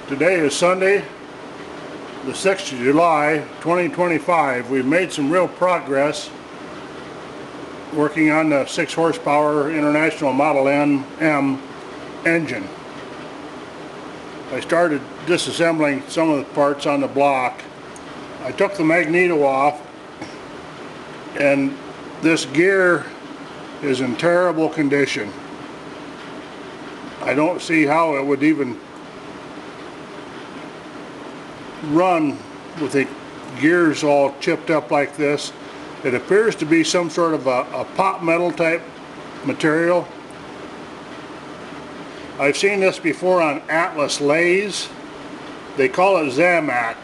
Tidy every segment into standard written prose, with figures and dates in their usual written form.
Today is Sunday, the 6th of July, 2025. We've made some real progress working on the 6 horsepower International Model M engine. I started disassembling some of the parts on the block. I took the magneto off, and this gear is in terrible condition. I don't see how it would even run with the gears all chipped up like this. It appears to be some sort of a pot metal type material. I've seen this before on Atlas lathes. They call it Zamac.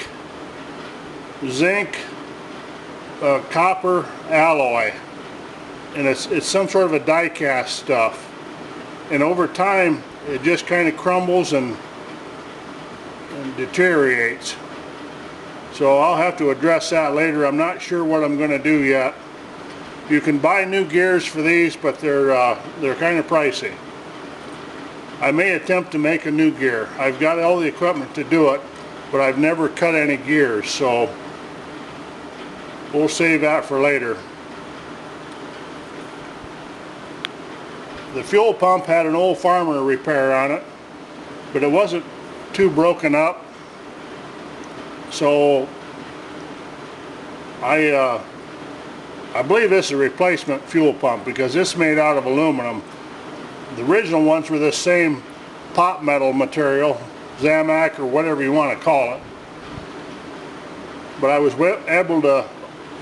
Zinc, copper alloy, and it's some sort of a die cast stuff. And over time, it just kind of crumbles and deteriorates. So I'll have to address that later. I'm not sure what I'm going to do yet. You can buy new gears for these, but they're kind of pricey. I may attempt to make a new gear. I've got all the equipment to do it, but I've never cut any gears, so we'll save that for later. The fuel pump had an old farmer repair on it, but it wasn't too broken up. So I believe this is a replacement fuel pump because this is made out of aluminum. The original ones were this same pot metal material, Zamac or whatever you want to call it. But I was able to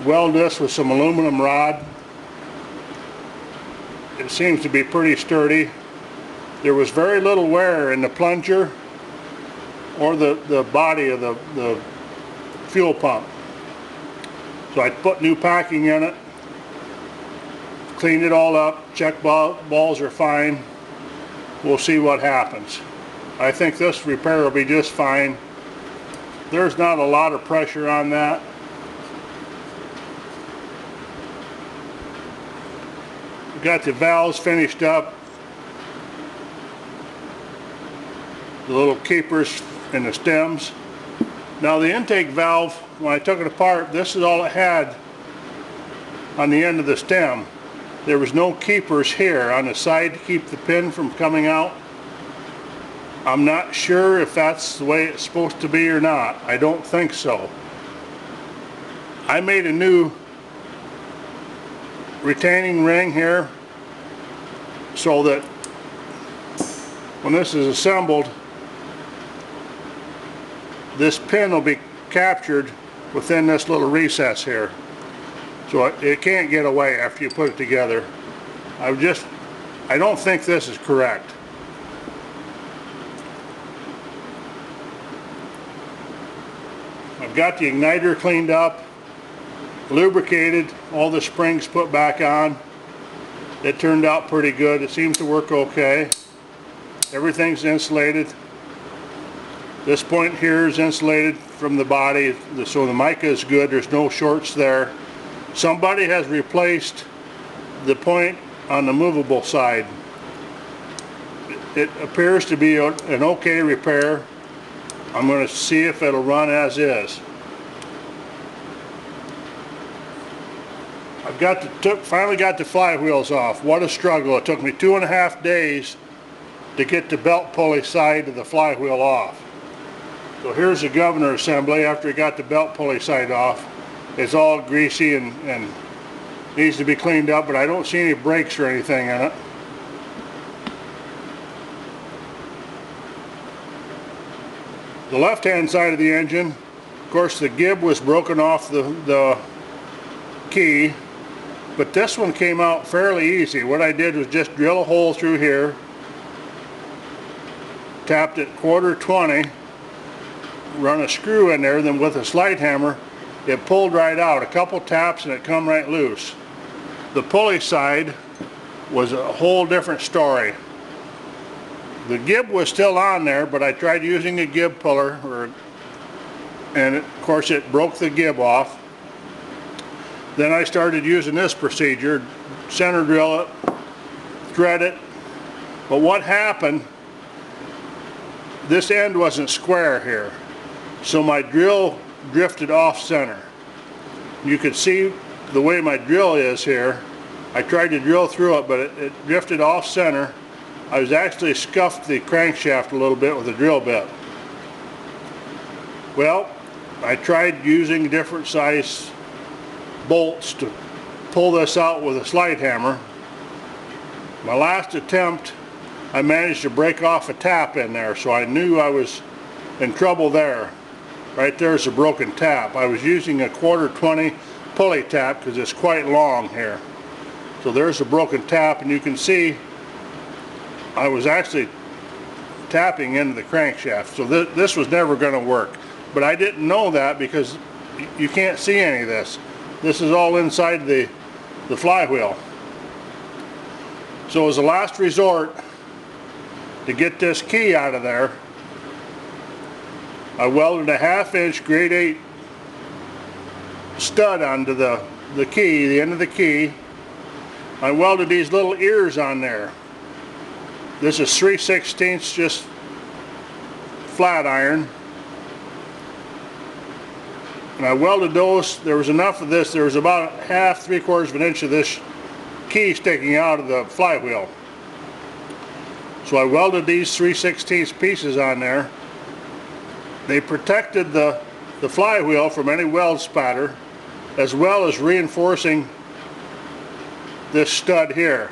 weld this with some aluminum rod. It seems to be pretty sturdy. There was very little wear in the plunger or the body of the fuel pump. So I put new packing in it, cleaned it all up, check balls are fine. We'll see what happens. I think this repair will be just fine. There's not a lot of pressure on that. We got the valves finished up. The little keepers and the stems. Now the intake valve, when I took it apart, this is all it had on the end of the stem. There was no keepers here on the side to keep the pin from coming out. I'm not sure if that's the way it's supposed to be or not. I don't think so. I made a new retaining ring here so that when this is assembled, this pin will be captured within this little recess here. So it can't get away after you put it together. I don't think this is correct. I've got the igniter cleaned up, lubricated, all the springs put back on. It turned out pretty good. It seems to work okay. Everything's insulated. This point here is insulated from the body, so the mica is good. There's no shorts there. Somebody has replaced the point on the movable side. It appears to be an okay repair. I'm going to see if it'll run as is. Finally got the flywheels off. What a struggle. It took me 2.5 days to get the belt pulley side of the flywheel off. So here's the governor assembly after it got the belt pulley side off. It's all greasy and needs to be cleaned up, but I don't see any breaks or anything in it. The left-hand side of the engine, of course the gib was broken off the key, but this one came out fairly easy. What I did was just drill a hole through here, tapped it 1/4-20, run a screw in there, then with a slide hammer it pulled right out. A couple taps and it come right loose. The pulley side was a whole different story. The gib was still on there, but I tried using a gib puller, and of course it broke the gib off. Then I started using this procedure, center drill it, thread it. But what happened, this end wasn't square here, so my drill drifted off center. You could see the way my drill is here. I tried to drill through it, but it drifted off center. I was actually scuffed the crankshaft a little bit with a drill bit. Well, I tried using different size bolts to pull this out with a slide hammer. My last attempt, I managed to break off a tap in there, so I knew I was in trouble there. Right there's a broken tap. I was using a 1/4 pulley tap because it's quite long here. So there's a broken tap, and you can see I was actually tapping into the crankshaft. So this was never going to work. But I didn't know that because you can't see any of this. This is all inside the flywheel. So as a last resort, to get this key out of there, I welded a 1/2 inch grade 8 stud onto the key, the end of the key. I welded these little ears on there. This is 3/16 just flat iron. And I welded those. There was enough of this. There was about 1/2, 3/4 of an inch of this key sticking out of the flywheel. So I welded these 3/16 pieces on there. They protected the flywheel from any weld spatter, as well as reinforcing this stud here.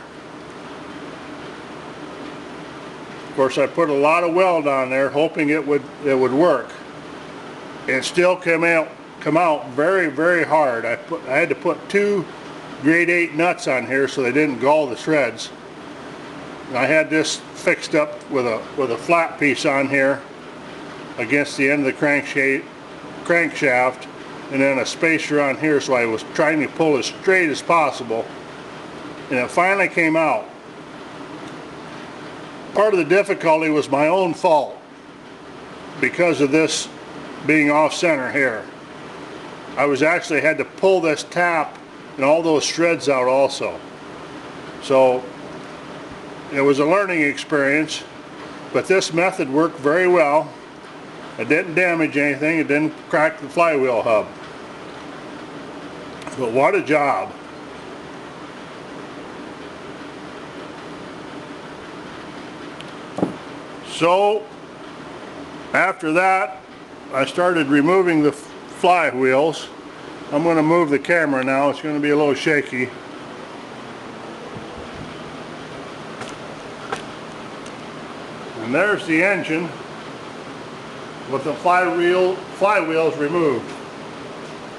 Of course, I put a lot of weld on there, hoping it would work. It still come out very, very hard. I had to put 2 grade 8 nuts on here so they didn't gall the shreds. And I had this fixed up with a flat piece on here against the end of the crankshaft, and then a spacer on here, so I was trying to pull as straight as possible, and it finally came out. Part of the difficulty was my own fault because of this being off center here. I was actually had to pull this tap and all those shreds out also. So it was a learning experience, but this method worked very well. It didn't damage anything, it didn't crack the flywheel hub. But what a job. So after that, I started removing the flywheels. I'm going to move the camera now. It's going to be a little shaky. And there's the engine with the flywheels removed.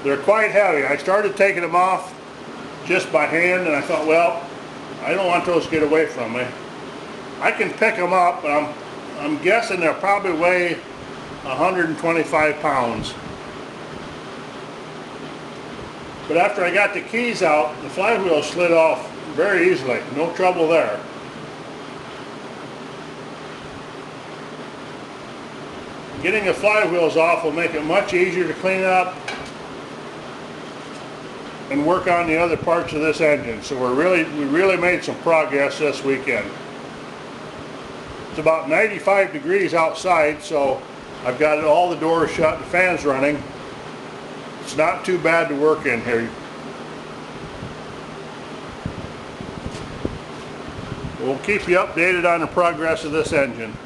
They're quite heavy. I started taking them off just by hand, and I thought, well, I don't want those to get away from me. I can pick them up, but I'm guessing they'll probably weigh 125 pounds. But after I got the keys out, the flywheel slid off very easily. No trouble there. Getting the flywheels off will make it much easier to clean up and work on the other parts of this engine. So we really made some progress this weekend. It's about 95 degrees outside, so I've got all the doors shut, the fans running. It's not too bad to work in here. We'll keep you updated on the progress of this engine.